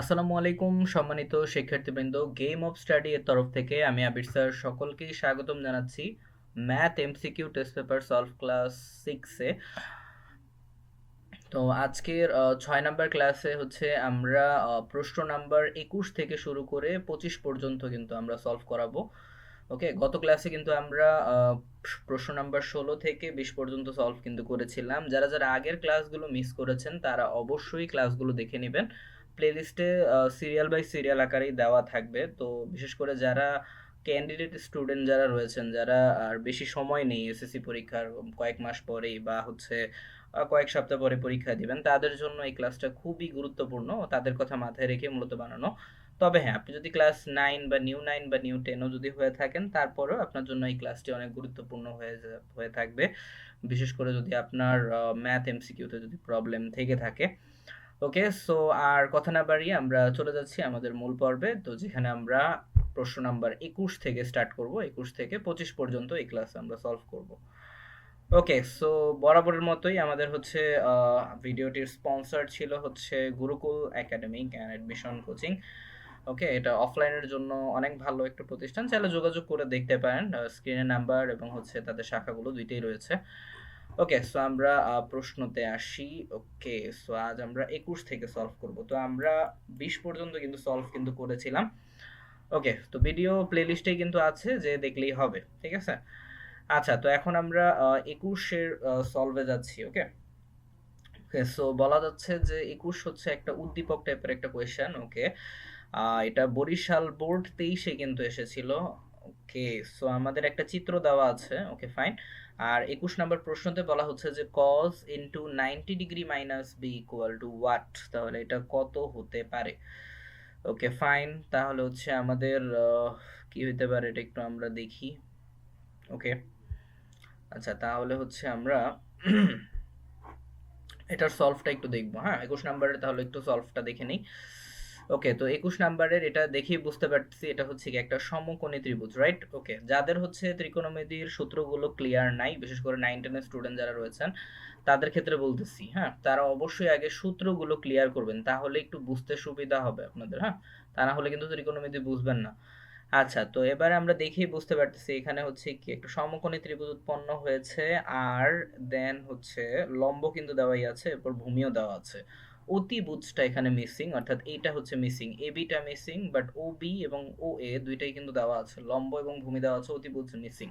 আসসালামু আলাইকুম সম্মানিত শিক্ষার্থীবৃন্দ, গেম অফ স্টাডি এর তরফ থেকে আমি আবির স্যার সকলকেই স্বাগতম জানাচ্ছি math MCQ test paper solve class 6-এ। তো আজকের 6 নাম্বার ক্লাসে হচ্ছে আমরা প্রশ্ন নাম্বার 21 থেকে শুরু করে 25 পর্যন্ত কিন্তু আমরা সলভ করাবো। ওকে, গত ক্লাসে কিন্তু আমরা প্রশ্ন নাম্বার 16 থেকে 20 পর্যন্ত সলভ কিন্তু করেছিলাম। যারা যারা আগের ক্লাসগুলো মিস করেছেন তারা অবশ্যই ক্লাসগুলো দেখে নেবেন। প্লেলিস্টে সিরিয়াল বাই সিরিয়াল আকারেই দেওয়া থাকবে। তো বিশেষ করে যারা ক্যান্ডিডেট স্টুডেন্ট যারা রয়েছেন, যারা আর বেশি সময় নেই এসএসসি পরীক্ষার কয়েক মাস পরেই বা হচ্ছে কয়েক সপ্তাহ পরে পরীক্ষা দিবেন, তাদের জন্য এই ক্লাসটা খুবই গুরুত্বপূর্ণ। তাদের কথা মাথায় রেখে মূলত বানানো। তবে হ্যাঁ, আপনি যদি ক্লাস 9 বা নিউ 9 বা নিউ 10ও যদি হয়ে থাকেন, তারপরেও আপনার জন্য এই ক্লাসটি অনেক গুরুত্বপূর্ণ হয়ে থাকবে। বিশেষ করে যদি আপনার ম্যাথ এমসিকিউতে যদি প্রবলেম থেকে থাকে। ওকে, সো আর কথা না বাড়িয়ে আমরা চলে যাচ্ছি আমাদের মূল পর্বে। তো যেখানে আমরা প্রশ্ন নাম্বার 21 থেকে স্টার্ট করব, 21 থেকে 25 পর্যন্ত এই ক্লাস আমরা সলভ করব। ওকে, সো বরাবরের মতোই আমাদের হচ্ছে ভিডিওটির স্পন্সর ছিল হচ্ছে Gurukul academic and admission coaching. Okay, এটা অফলাইনের জন্য অনেক ভালো একটা প্রতিষ্ঠান, চাইলে যোগাযোগ করে দেখতে পারেন। স্ক্রিনে নাম্বার এবং হচ্ছে তাদের শাখাগুলো দুইটাই রয়েছে। ওকে, সো আমরা প্রশ্নতে আসি। ওকে, সো আজ আমরা 21 থেকে সলভ করব। তো আমরা 20 পর্যন্ত কিন্তু সলভ কিন্তু করেছিলাম। ওকে, তো ভিডিও প্লেলিস্টে কিন্তু আছে, যে দেখলেই হবে, ঠিক আছে। আচ্ছা, তো এখন আমরা 21-এর সলভে যাচ্ছি। ওকে, ওকে, সো বলা যাচ্ছে যে 21 হচ্ছে একটা উদ্দীপক টাইপের একটা কোয়েশ্চেন। ওকে, এটা বরিশাল বোর্ড 23-এ কিন্তু এসেছিল। ওকে, সো আমাদের একটা চিত্র দেওয়া আছে। ওকে, ফাইন। আর 21 নম্বর প্রশ্নতে বলা হচ্ছে যে cos into 90 degree minus B equal to what, তাহলে এটা কত হতে পারে। Okay, fine. তাহলে হচ্ছে আমাদের কি হতে পারে এটা একটু আমরা দেখি। ওকে, আচ্ছা, তাহলে হচ্ছে আমরা এটার সলভটা একটু দেখবো। হ্যাঁ, 21 নাম্বারের তাহলে একটু সলভটা দেখে নিই। ওকে, তো 21 নাম্বারের এটা দেখেই বুঝতে পারছি এটা হচ্ছে কি একটা সমকোণী ত্রিভুজ, রাইট। ওকে, যাদের হচ্ছে ত্রিকোণমিতির সূত্রগুলো ক্লিয়ার নাই, বিশেষ করে 9-10 স্টুডেন্ট যারা রয়েছেন তাদের ক্ষেত্রে বলতেছি, হ্যাঁ, তারা অবশ্যই আগে সূত্রগুলো ক্লিয়ার করবেন, তাহলে একটু বুঝতে সুবিধা হবে আপনাদের। হ্যাঁ, তা না হলে কিন্তু ত্রিকোণমিতি বুঝবেন না। আচ্ছা, তো এবারে আমরা দেখেই বুঝতে পারতেছি এখানে হচ্ছে কি একটা সমকোণী ত্রিভুজ উৎপন্ন হয়েছে। আর দেন হচ্ছে লম্ব কিন্তু দেওয়াই আছে, এরপর ভূমিও দেওয়া আছে। অতিভুজটা এখানে মিসিং, অর্থাৎ এইটা হচ্ছে missing, A beta missing, but O B এবং ও এ দুইটাই কিন্তু দেওয়া আছে, লম্ব এবং ভূমি দেওয়া আছে, অতিভুজ মিসিং।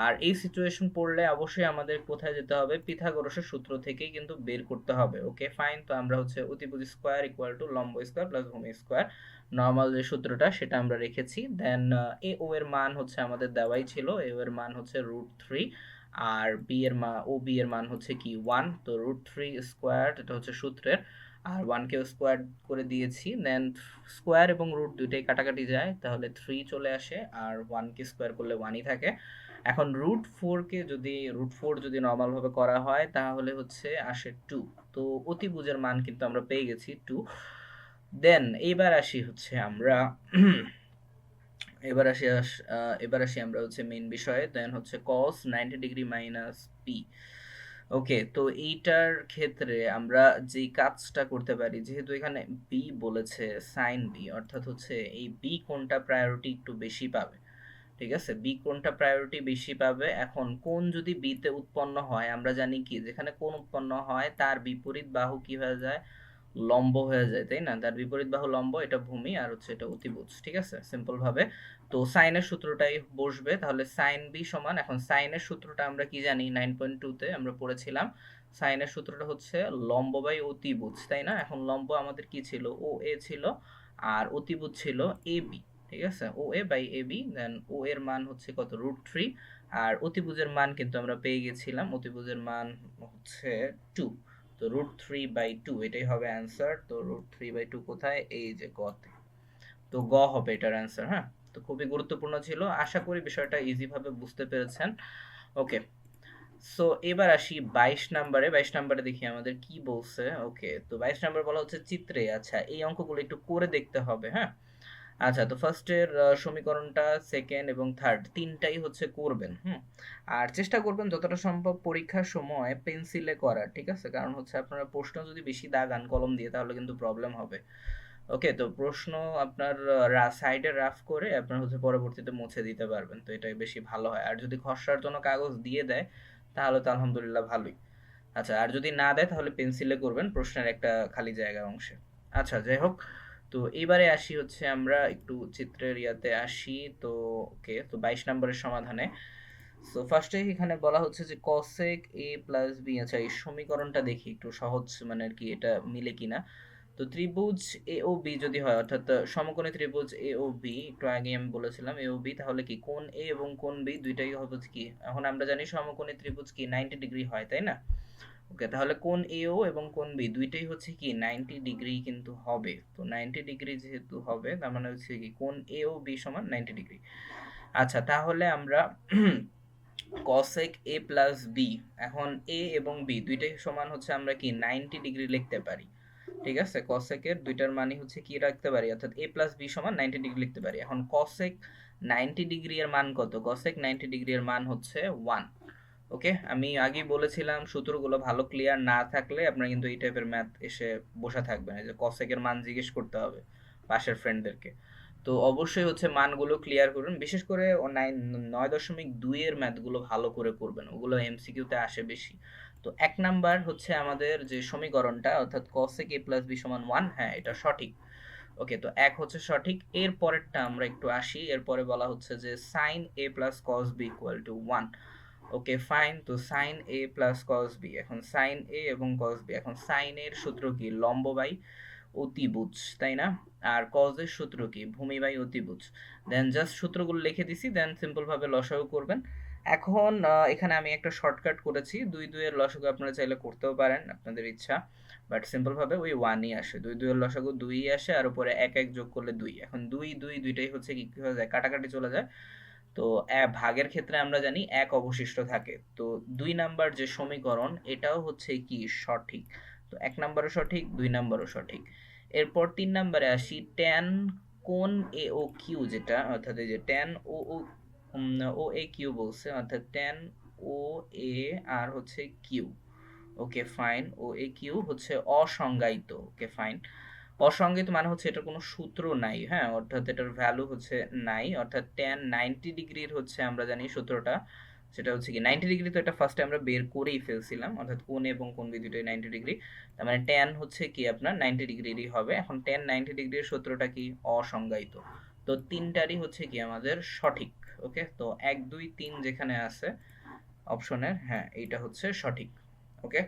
আর এই সিচুয়েশন পড়লে অবশ্যই আমাদের কোথায় যেতে হবে, পিথাগোরাসের সূত্র থেকেই কিন্তু বের করতে হবে। ওকে, ফাইন। তো আমরা হচ্ছে অতিভুজ স্কোয়ার ইকুয়াল টু লম্ব স্কোয়ার প্লাস ভূমি স্কোয়ার, নর্মাল যে সূত্রটা সেটা আমরা রেখেছি। দেন এ ও এর মান হচ্ছে আমাদের দেওয়াই ছিল, এ ও এর মান হচ্ছে √3, আর বি এর মান, ও বি এর মান হচ্ছে কি 1। তো √3 স্কোয়ার, এটা হচ্ছে সূত্রের, আর 1 কেও স্কোয়ার করে দিয়েছি। দেন স্কোয়ার এবং রুট দুইটাই কাটাকাটি যায়, তাহলে 3 চলে আসে, আর 1 কে স্কোয়ার করলে 1ই থাকে। এখন √4 কে যদি √4 যদি নর্মাল ভাবে করা হয় তাহলে হচ্ছে আসে 2। তো অতিভুজের মান কিন্তু আমরা পেয়ে গেছি 2। দেন এইবার আসি হচ্ছে আমরা এবার আসি এবার আসি আমরা হচ্ছে মেইন বিষয়ে। দেন হচ্ছে cos 90 ডিগ্রি মাইনাস পি। ওকে, তো এইটার ক্ষেত্রে আমরা যেই কাজটা করতে পারি, যেহেতু এখানে বি বলেছে সাইন বি, অর্থাৎ হচ্ছে এই বি কোনটা প্রায়োরিটি একটু বেশি পাবে। ঠিক আছে, বি কোনটা প্রায়োরিটি বেশি পাবে। এখন কোন যদি বিতে উৎপন্ন হয়, আমরা জানি কি যেখানে কোন উৎপন্ন হয় তার বিপরীত বাহু কি হয়ে যায়, লম্ব হয়ে যায়, তাই না। তার বিপরীত বাহু লম্ব, এটা ভূমি, আর হচ্ছে এটা অতিভুজ। ঠিক আছে, সিম্পল ভাবে। তো সাইনের সূত্রটাই বসবে, তাহলে সাইন বি সমান, এখন সাইনের সূত্রটা আমরা কি জানি, 9.2-তে আমরা পড়েছিলাম। সাইনের সূত্রটা হচ্ছে লম্ব বাই অতিভুজ, তাই না। এখন লম্ব আমাদের কি ছিল, ও এ ছিল, আর অতিভুজ ছিল এ বি। ঠিক আছে, ও এ বাই এ বি। দেন ও এর মান হচ্ছে কত, √3, আর অতিভুজের মান কিন্তু আমরা পেয়ে গেছিলাম, অতিভুজের মান হচ্ছে 2। তো √3/2 এটাই হবে অ্যান্সার। তো √3/2 কোথায়, এই যে গতে। তো গ হবে এটার অ্যান্সার। হ্যাঁ, তো খুবই গুরুত্বপূর্ণ ছিল, আশা করি বিষয়টা ইজি ভাবে বুঝতে পেরেছেন। ওকে, সো এবার আসি 22 নাম্বারে। 22 নাম্বারে দেখি আমাদের কি বলছে। ওকে, তো 22 নাম্বার বলা হচ্ছে চিত্রে, আচ্ছা এই অঙ্কগুলো একটু করে দেখতে হবে। হ্যাঁ, আচ্ছা, তো ফার্স্টের সমীকরণটা, সেকেন্ড এবং থার্ড তিনটাই হচ্ছে করবেন। আর চেষ্টা করবেন যতটা সম্ভব পরীক্ষার সময় পেন্সিলে করার, ঠিক আছে, কারণ হচ্ছে আপনারা প্রশ্ন যদি বেশি দাগান কলম দিয়ে তাহলে কিন্তু প্রবলেম হবে। ওকে, তো প্রশ্ন আপনার সাইডে রাফ করে আপনার হচ্ছে পরবর্তীতে মুছে দিতে পারবেন, তো এটাই বেশি ভালো হয়। আর যদি খসড়ার জন্য কাগজ দিয়ে দেয় তাহলে তো আলহামদুলিল্লাহ ভালোই। আচ্ছা, আর যদি না দেয় তাহলে পেন্সিলে করবেন প্রশ্নের একটা খালি জায়গার অংশে। আচ্ছা, যাই হোক, তো এইবারে আসি হচ্ছে আমরা একটু চিত্রের ইয়াতে আসি। তো ওকে, তো 22 নম্বরের সমাধানে। সো ফার্স্টে এখানে বলা হচ্ছে যে cosec a প্লাস বি, আচ্ছা এই সমীকরণটা দেখি একটু সহজ মানে আর কি এটা মিলে কিনা। তো ত্রিভুজ এ ও বি যদি হয়, অর্থাৎ সমকোণী ত্রিভুজ এ ও বি, একটু আগে আমি বলেছিলাম এ ও বি, তাহলে কি কোণ এ এবং কোণ বি দুইটাই হবে কি, এখন আমরা জানি সমকোণী ত্রিভুজ কি 90 ডিগ্রি হয়, তাই না? ওকে, তাহলে কোণ এ ও এবং কোণ বি দুইটাই হচ্ছে কি 90 ডিগ্রি কিন্তু হবে। তো 90 ডিগ্রি যেহেতু হবে তার মানে হচ্ছে কি কোণ এ ও বি সমান 90 ডিগ্রি। আচ্ছা, তাহলে আমরা cosec a প্লাস বি, এখন a এবং b দুইটাই সমান হচ্ছে আমরা কি 90 ডিগ্রি লিখতে পারি। ঠিক আছে, cosec এর দুইটার মানই হচ্ছে কি রাখতে পারি, অর্থাৎ a প্লাস b সমান 90 ডিগ্রি লিখতে পারি। এখন cosec 90 ডিগ্রি এর মান কত? cosec 90 ডিগ্রি এর মান হচ্ছে 1। ওকে, আমি আগেই বলেছিলাম সূত্রগুলো ভালো ক্লিয়ার না থাকলে আপনার কিন্তু এই টাইপের ম্যাথ এসে বসে থাকবে না, যে cosec এর মান জিজ্ঞেস করতে হবে পাশের ফ্রেন্ডদেরকে। তো অবশ্যই হচ্ছে মানগুলো ক্লিয়ার করবেন, বিশেষ করে 9.2 এর ম্যাথগুলো ভালো করে করবেন, ওগুলো এমসিকিউতে আসে বেশি। তো 1 নাম্বার হচ্ছে আমাদের যে সমীকরণটা, অর্থাৎ cosec a প্লাস b সমান 1, হ্যাঁ এটা সঠিক। ওকে, তো 1 হচ্ছে সঠিক। এর পরেরটা আমরা একটু আসি, এরপরে বলা হচ্ছে যে sin a plus cos b equal to 1। Okay fine, তো sin a plus cos b, এখন sin a এবং cos b, এখন sin এর সূত্র কি, লম্ব বাই অতিভুজ, তাই না? আর cos এর সূত্র কি, ভূমি বাই অতিভুজ। দেন জাস্ট সূত্রগুলো লিখে দিছি, দেন সিম্পল ভাবে লসাগু করবেন। এখন এখানে আমি একটা শর্টকাট করেছি, 2 এর লসাগু আপনারা চাইলে করতেও পারেন, আপনাদের ইচ্ছা। বাট সিম্পল ভাবে ওই 1ই আসে, 2 এর লসাগু 2ই আসে, আর উপরে 1 যোগ করলে 2। এখন 2 দুইটাই হচ্ছে কি কি হয়ে যায়, কাটাকাটি চলে যায়। তো ভাগের ক্ষেত্রে আমরা জানি 1 অবশিষ্ট থাকে। তো 2 নাম্বার যে সমীকরণ এটাও হচ্ছে কি সঠিক। তো 1 নাম্বারও সঠিক, 2 নাম্বারও সঠিক। এরপর 3 নাম্বারে আসি, tan কোণ এ ও কিউ যেটা, অর্থাৎ এই যে tan ও এ কিউ বলছে, অর্থাৎ tan ও এ আর হচ্ছে কিউ। ওকে ফাইন, ও এ কিউ হচ্ছে অসংজ্ঞায়িত। ওকে ফাইন, অসংজ্ঞায়িত মানে হচ্ছে এটার কোনো সূত্র নাই, হ্যাঁ, অর্থাৎ এটার ভ্যালু হচ্ছে নাই। অর্থাৎ tan 90 ডিগ্রির হচ্ছে আমরা জানি সূত্রটা, সেটা হচ্ছে কি 90 ডিগ্রি, তো এটা ফার্স্টে আমরা বের করেই ফেলছিলাম, অর্থাৎ কোণ এবং কোণ বি দুটোই 90 ডিগ্রি, তার মানে tan হচ্ছে কি আপনার 90 ডিগ্রিরই হবে। এখন tan 90 ডিগ্রির সূত্রটা কি, অসংজ্ঞায়িত। তো তিনটারই হচ্ছে কি আমাদের সঠিক। ওকে, তো 1 2 3 যেখানে আছে অপশনের, হ্যাঁ এইটা হচ্ছে সঠিক। ওকে,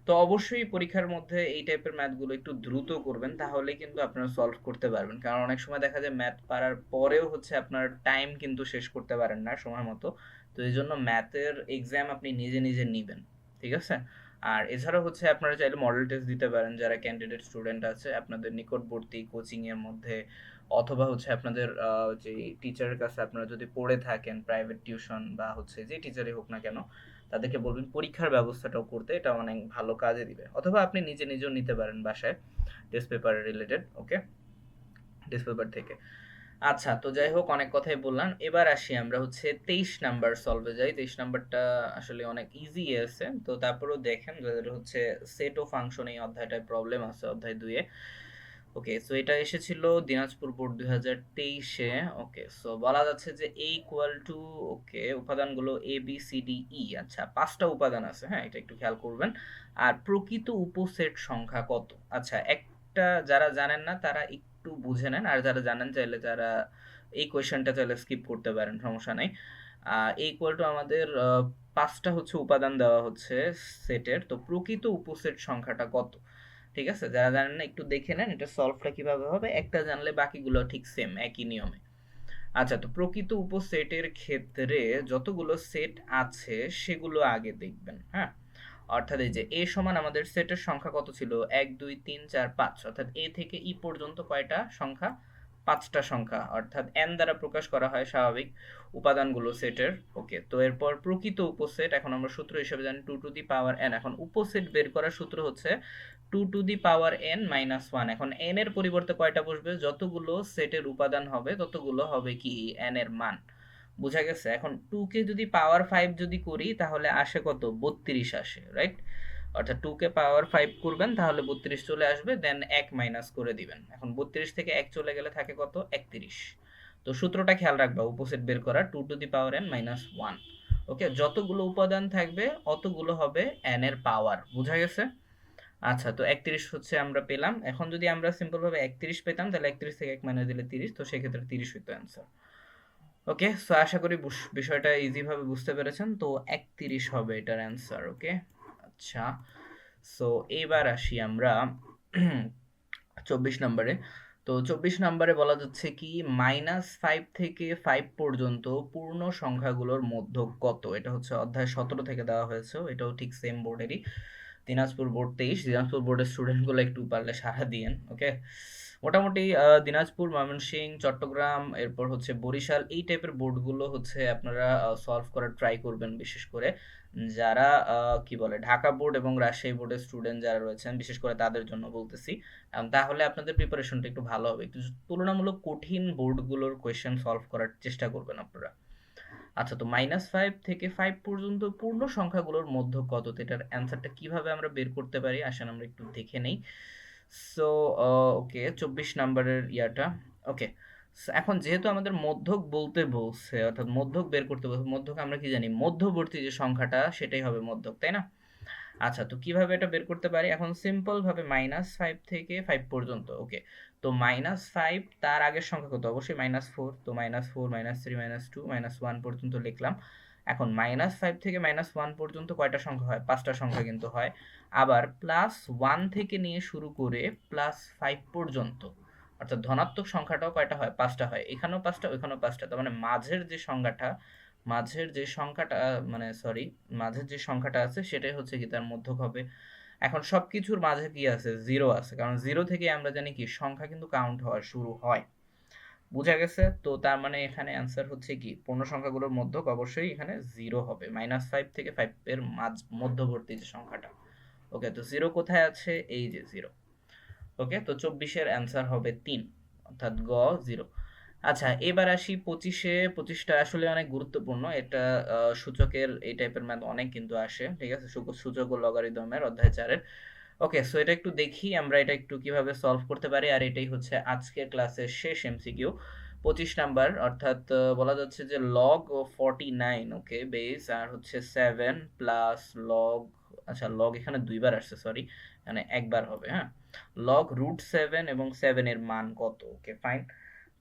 তো অবশ্যই পরীক্ষার মধ্যে এই টাইপের ম্যাথগুলো একটু দ্রুত করবেন, তাহলে কিন্তু আপনারা সলভ করতে পারবেন। কারণ অনেক সময় দেখা যায় ম্যাথ পারার পরেও হচ্ছে আপনার টাইম কিন্তু শেষ করতে পারেন না সময় মতো। তো এই জন্য ম্যাথের এক্সাম আপনি নিজে নিজে নিবেন, ঠিক আছে? আর এছাড়াও হচ্ছে আপনারা চাইলে মডেল টেস্ট দিতে পারেন, যারা ক্যান্ডিডেট স্টুডেন্ট আছে আপনাদের নিকটবর্তী কোচিং এর মধ্যে, অথবা হচ্ছে আপনাদের যে টিচারের কাছে আপনারা যদি পড়ে থাকেন, প্রাইভেট টিউশন বা হচ্ছে যে টিচারই হোক না কেন, তাদেরকে বলবেন পরীক্ষার ব্যবস্থাটাও করতে, এটা অনেক ভালো কাজে দিবে। অথবা আপনি নিজে নিজেও নিতে পারেন বাসায় টেস্ট পেপার রিলেটেড। ওকে, টেস্ট পেপার থেকে। আচ্ছা, তো যাই হোক অনেক কথাই বললাম, এবার আসি আমরা হচ্ছে 23 নাম্বার সলভে যাই। 23 নাম্বারটা আসলে অনেক ইজি আছে, তো তারপরেও দেখেন যাদের হচ্ছে সেট ও ফাংশন এই অধ্যায়টায় প্রবলেম আছে, অধ্যায় 2 এ। ওকে, সো এটা এসেছিল দিনাজপুর বোর্ড 2023-এ। ওকে, সো বলা যাচ্ছে যে a ইকুয়াল টু, ওকে উপাদানগুলো A B C D E, আচ্ছা 5টা উপাদান আছে, হ্যাঁ এটা একটু খেয়াল করবেন। আর প্রকৃত উপসেট সংখ্যা কত? আচ্ছা, একটা যারা জানেন না তারা একটু বুঝে নেন, আর যারা জানেন চাইলে যারা এই কোয়েশ্চেনটা চাইলে স্কিপ করতে পারেন, সমস্যা নাই। a ইকুয়াল টু আমাদের 5টা হচ্ছে উপাদান দেওয়া হচ্ছে সেটের, তো প্রকৃত উপসেট সংখ্যাটা কত? ঠিক আছে, যারা জানেন না একটু দেখে নেন এটা সলভটা কিভাবে হবে, একটা জানলে বাকিগুলো ঠিক সেম একই নিয়মে। আচ্ছা, তো প্রকৃত উপসেটের ক্ষেত্রে যতগুলো সেট আছে সেগুলো আগে দেখবেন, হ্যাঁ। অর্থাৎ এই যে এ সমান আমাদের সেটের সংখ্যা কত ছিল, 1 2 3 4 5, অর্থাৎ এ থেকে ই পর্যন্ত কয়টা সংখ্যা, 5টা সংখ্যা, অর্থাৎ n দ্বারা প্রকাশ করা হয় স্বাভাবিক উপাদানগুলো সেটের। ওকে, তো এরপর প্রকৃত উপসেট, এখন আমরা সূত্র হিসেবে জানি 2 টু দি পাওয়ার n, এখন উপসেট বের করার সূত্র হচ্ছে 2 to the power n minus 1। এখন n এর পরিবর্তে কয়টা বসবে, যতগুলো সেটের উপাদান হবে ততগুলো হবে কি n এর মান। বুঝা গেছে? এখন 2 কে যদি পাওয়ার 5 যদি করি তাহলে আসে কত, 32 আসে, রাইট? অর্থাৎ 2 কে পাওয়ার 5 করবেন তাহলে 32 চলে আসবে, দেন 1 মাইনাস করে দিবেন। এখন 32 থেকে 1 চলে গেলে থাকে কত? 31। তো সূত্রটা খেয়াল রাখবা, অপোজিট বের করা 2 to the power n minus 1। ওকে, যতগুলো উপাদান থাকবে অতগুলো হবে n এর পাওয়ার। বোঝা গেছে? আচ্ছা, তো 31 হচ্ছে আমরা পেলাম। এখন যদি আমরা সিম্পল ভাবে 31 পেতাম তাহলে 31 থেকে 1 মাইনাস দিলে 30, তো সেক্ষেত্রে 30 হইতো অ্যান্সার। ওকে, সো আশা করি বিষয়টা ইজি ভাবে বুঝতে পেরেছেন। তো 31 হবে এটার অ্যান্সার। ওকে, আচ্ছা, সো এবার আসি আমরা 24 নম্বরে। তো 24 নম্বরে বলা যাচ্ছে কি -5 থেকে 5 পর্যন্ত পূর্ণ সংখ্যাগুলোর মধ্যক কত? এটা হচ্ছে অধ্যায় 17 থেকে দেওয়া হয়েছে, এটাও ঠিক সেম বোর্ডেরই, দিনাজপুর বোর্ড 23। দিনাজপুর বোর্ডের স্টুডেন্টগুলো একটু পারলে সাড়া দিয়েন। ওকে, মোটামুটি দিনাজপুর, ময়মনসিংহ, চট্টগ্রাম, এরপর হচ্ছে বরিশাল, এই টাইপের বোর্ডগুলো হচ্ছে আপনারা সলভ করার ট্রাই করবেন। বিশেষ করে যারা কি বলে ঢাকা বোর্ড এবং রাজশাহী বোর্ডের স্টুডেন্ট যারা রয়েছেন, বিশেষ করে তাদের জন্য বলতেছি, তাহলে আপনাদের প্রিপারেশনটা একটু ভালো হবে। একটু তুলনামূলক কঠিন বোর্ডগুলোর কোয়েশ্চেন সলভ করার চেষ্টা করবেন আপনারা। আচ্ছা, তো -5 থেকে 5 পর্যন্ত পূর্ণ সংখ্যাগুলোর মধ্যক কত? তো এটার অ্যান্সারটা কিভাবে আমরা বের করতে পারি আসেন আমরা একটু দেখে নেই। সো ওকে, 24 নাম্বারের ইয়াটা। ওকে, এখন যেহেতু আমাদের মধ্যক বলতে বলছে, অর্থাৎ মধ্যক বের করতে বলছে, মধ্যক আমরা কি জানি? মধ্যবর্তী যে সংখ্যাটা সেটাই হবে মধ্যক, তাই না? আচ্ছা, তো কিভাবে এটা বের করতে পারি? এখন সিম্পল ভাবে -5 থেকে 5 পর্যন্ত। ওকে, তো -5 তার আগের সংখ্যা কত? অবশ্যই -4। তো -4, -3, -2, -1 পর্যন্ত লিখলাম। এখন -5 থেকে -1 পর্যন্ত কয়টা সংখ্যা হয়? 5টা সংখ্যা কিন্তু হয়। আবার +1 থেকে নিয়ে শুরু করে +5 পর্যন্ত, অর্থাৎ ধনাত্মক সংখ্যাটাও কয়টা হয়? 5টা হয়। এখানেও 5টা, ওইখানেও 5টা। তার মানে মাঝের যে সংখ্যাটা আছে সেটাই হচ্ছে কি তার মধ্যক হবে। এখন সবকিছুর মাঝে কি আছে? 0 আছে, কারণ 0 থেকে আমরা জানি কি সংখ্যা কিন্তু কাউন্ট হওয়া শুরু হয়। বুঝা গেছে? তো তার মানে এখানে অ্যান্সার হচ্ছে কি পূর্ণ সংখ্যাগুলোর মধ্যক অবশ্যই এখানে 0 হবে। -5 থেকে 5 এর মধ্যবর্তী যে সংখ্যাটা। ওকে, তো 0 কোথায় আছে? এই যে 0। ওকে, তো 24 এর অ্যান্সার হবে 3, অর্থাৎ গ 0। আচ্ছা, এবার আসি 25-এ। 25টা আসলে অনেক গুরুত্বপূর্ণ। এটা সূচকের এই টাইপের ম্যাথ অনেক কিন্তু আসে। ঠিক আছে? সূচক ও লগারিদমের অধ্যায় 4-এর। ওকে, সো এটা একটু দেখি আমরা এটা একটু কিভাবে সলভ করতে পারি। আর এটাই হচ্ছে আজকের ক্লাসের শেষ এমসিকিউ। 25 নাম্বার, অর্থাৎ বলা যাচ্ছে যে লগ ও 49, ওকে, বেস আর হচ্ছে 7 প্লাস লগ, আচ্ছা লগ এখানে দুইবার আসছে, সরি, মানে একবার হবে, হ্যাঁ। লগ √7 এবং 7 এর মান কত? ওকে, ফাইন।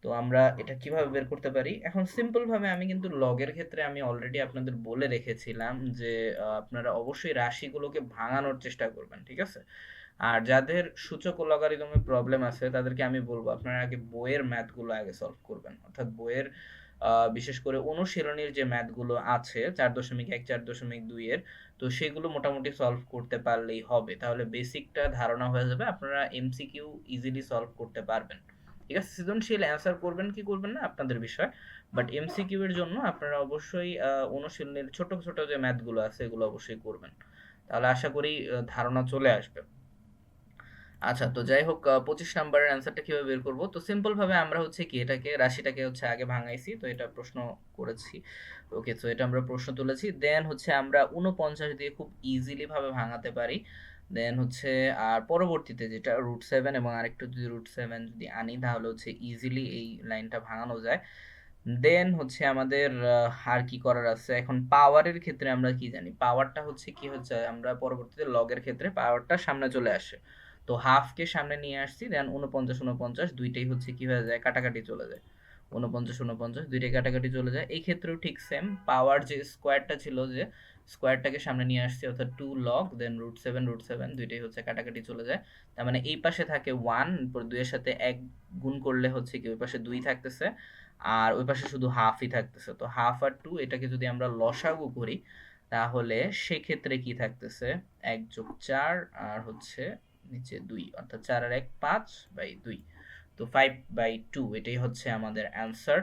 তো আমরা এটা কিভাবে বের করতে পারি? এখন সিম্পল ভাবে আমি কিন্তু লগের ক্ষেত্রে আমি অলরেডি আপনাদের বলে রেখেছিলাম যে আপনারা অবশ্যই রাশিগুলোকে ভাঙানোর চেষ্টা করবেন, ঠিক আছে? আর যাদের সূচক ও লগারিদমে প্রবলেম আছে তাদেরকে আমি বলবো আপনারা আগে বইয়ের ম্যাথগুলো আগে সলভ করবেন, অর্থাৎ বইয়ের বিশেষ করে অনুশীলনীর যে ম্যাথগুলো আছে 4.1, 4.2 এর, তো সেগুলো মোটামুটি সলভ করতে পারলেই হবে। তাহলে বেসিকটা ধারণা হয়ে যাবে, আপনারা এমসিকিউ ইজিলি সলভ করতে পারবেন। ঠিক আছে, সৃজনশীল অ্যান্সার করবেন কি করবেন না আপনাদের বিষয়, বাট এমসিকিউ এর জন্য আপনারা অবশ্যই অনুশীলনের ছোট ছোট যে ম্যাথগুলো আছে এগুলো অবশ্যই করবেন। তাহলে আশা করি ধারণা চলে আসবে। আচ্ছা, তো যাই হোক, 25 নাম্বারের অ্যান্সারটা কিভাবে বের করব? তো সিম্পল ভাবে আমরা হচ্ছে কি এটাকে রাশিটাকে হচ্ছে আগে ভাঙাইছি, তো এটা প্রশ্ন করেছি। ওকে, তো এটা আমরা প্রশ্ন তুলেছি, দেন হচ্ছে আমরা 49 দিয়ে খুব ইজিলি ভাবে ভাঙাতে পারি। দেন হচ্ছে আর পরবর্তীতে যেটা √7 এবং আরেকটু যদি √7 যদি আনি তাহলে হচ্ছে ইজিলি এই লাইনটা ভাঙানো যায়। দেন হচ্ছে আমাদের আর কি করার আছে? এখন পাওয়ারের ক্ষেত্রে আমরা কি জানি? পাওয়ারটা হচ্ছে কি হচ্ছে আমরা পরবর্তীতে লগের ক্ষেত্রে পাওয়ারটা সামনে চলে আসে। তো হাফকে সামনে নিয়ে আসছি, দেন 49 দুইটাই হচ্ছে কি হয়ে যায়? কাটাকাটি চলে যায়। 49 দুইটাই কাটাকাটি চলে যায়। এই ক্ষেত্রেও ঠিক সেম, পাওয়ার যে স্কোয়ারটা ছিল, যে স্কোয়ারটাকে সামনে নিয়ে আসছি, অর্থাৎ 2 লগ, দেন √7 দুইটাই হচ্ছে কাটাকাটি চলে যায়। তার মানে এই পাশে থাকে 1, 2 এর সাথে 1 গুণ করলে হচ্ছে কি ওই পাশে 2 থাকতেছে, আর ওই পাশে শুধু হাফই থাকতেছে। তো হাফ আর 2 এটাকে যদি আমরা লসাগু করি তাহলে সেক্ষেত্রে কি থাকতেছে? 1+4 আর হচ্ছে নিচে 2, অর্থাৎ 4 আর 1 5/2। তো 5/2 এটাই হচ্ছে আমাদের অ্যান্সার।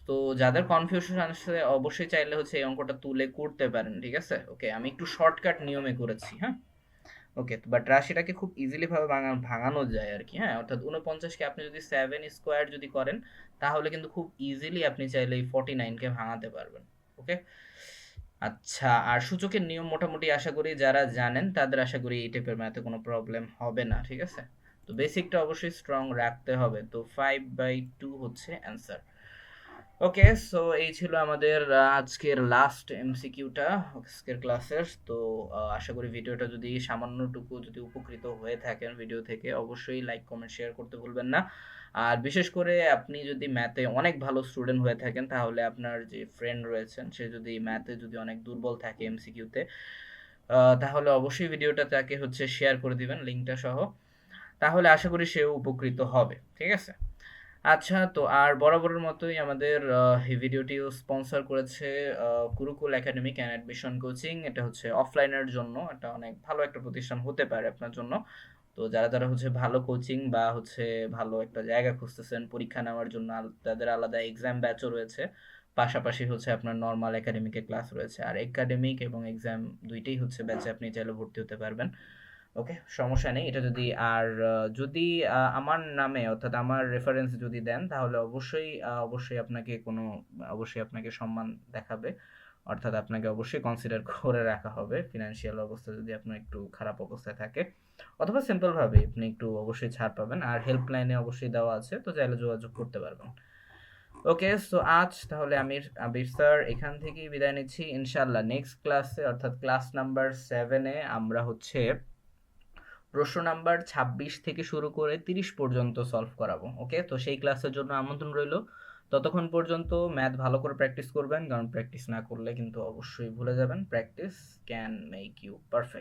তো যাদের কনফিউশন আছে অবশ্যই চাইলে হচ্ছে এই অঙ্কটা তুলে করতে পারেন, ঠিক আছে? ওকে, আমি একটু শর্টকাট নিয়মে করেছি, হ্যাঁ। ওকে, বাট রাশিটাকে খুব ইজিলি ভাবে ভাঙানো যায় আর কি, হ্যাঁ। অর্থাৎ 49-কে আপনি যদি 7 স্কোয়ার যদি করেন তাহলে কিন্তু খুব ইজিলি আপনি চাইলে এই 49-কে ভাঙাতে পারবেন। ওকে, আচ্ছা, আর সূচকের নিয়ম মোটামুটি আশা করি যারা জানেন তাদের আশা করি এই টাইপের ম্যাথে কোনো প্রবলেম হবে না, ঠিক আছে? তো বেসিকটা অবশ্যই স্ট্রং রাখতে হবে। তো 5/2 হচ্ছে অ্যান্সার। ওকে, সো এই ছিল আমাদের আজকের লাস্ট এমসিকিউটা আজকের ক্লাসের। তো আশা করি ভিডিওটা যদি সামান্যটুকু যদি উপকৃত হয়ে থাকেন ভিডিও থেকে, অবশ্যই লাইক কমেন্ট শেয়ার করতে ভুলবেন না। আর বিশেষ করে আপনি যদি ম্যাথে অনেক ভালো স্টুডেন্ট হয়ে থাকেন, তাহলে আপনার যে ফ্রেন্ড রয়েছেন সে যদি ম্যাথে যদি অনেক দুর্বল থাকে এমসিকিউতে, তাহলে অবশ্যই ভিডিওটা তাকে হচ্ছে শেয়ার করে দিবেন লিঙ্কটা সহ। তাহলে আশা করি সেও উপকৃত হবে, ঠিক আছে? আচ্ছা, তো আর বরাবরের মতোই আমাদের এই ভিডিওটিও স্পন্সর করেছে Gurukul academic and admission coaching. এটা হচ্ছে অফলাইনের জন্য এটা অনেক ভালো একটা প্রতিষ্ঠান হতে পারে আপনার জন্য। তো যারা যারা হচ্ছে ভালো কোচিং বা হচ্ছে ভালো একটা জায়গা খুঁজতেছেন পরীক্ষা নেওয়ার জন্য, তাদের আলাদা এক্সাম ব্যাচও রয়েছে। পাশাপাশি হচ্ছে আপনার নর্মাল একাডেমিকের ক্লাস রয়েছে, আর একাডেমিক এবং এক্সাম দুইটাই হচ্ছে ব্যাচে আপনি চাইলে ভর্তি হতে পারবেন। ওকে, সমস্যা নেই এটা যদি। আর যদি আমার নামে অর্থাৎ আমার রেফারেন্স যদি দেন, তাহলে অবশ্যই আপনাকে অবশ্যই আপনাকে সম্মান দেখাবে। অর্থাৎ আপনাকে অবশ্যই কনসিডার করে রাখা হবে ফিনান্সিয়াল অবস্থা যদি আপনার একটু খারাপ অবস্থায় থাকে, অথবা সিম্পল ভাবে আপনি একটু অবশ্যই ছাড় পাবেন। আর হেল্পলাইনে অবশ্যই দেওয়া আছে, তো চাইলে যোগাযোগ করতে পারবেন। ওকে, সো আজ তাহলে আবির স্যার এখান থেকেই বিদায় নিচ্ছি। ইনশাল্লাহ নেক্সট ক্লাসে অর্থাৎ ক্লাস নাম্বার 7-এ আমরা হচ্ছে প্রশ্ন নাম্বার 26 থেকে শুরু করে 30 পর্যন্ত সলভ করাবো। ওকে, তো সেই ক্লাসের জন্য আমন্ত্রণ রইল। ততক্ষণ পর্যন্ত ম্যাথ ভালো করে প্র্যাকটিস করবেন, কারণ প্র্যাকটিস না করলে কিন্তু অবশ্যই ভুলে যাবেন। Practice can make you perfect.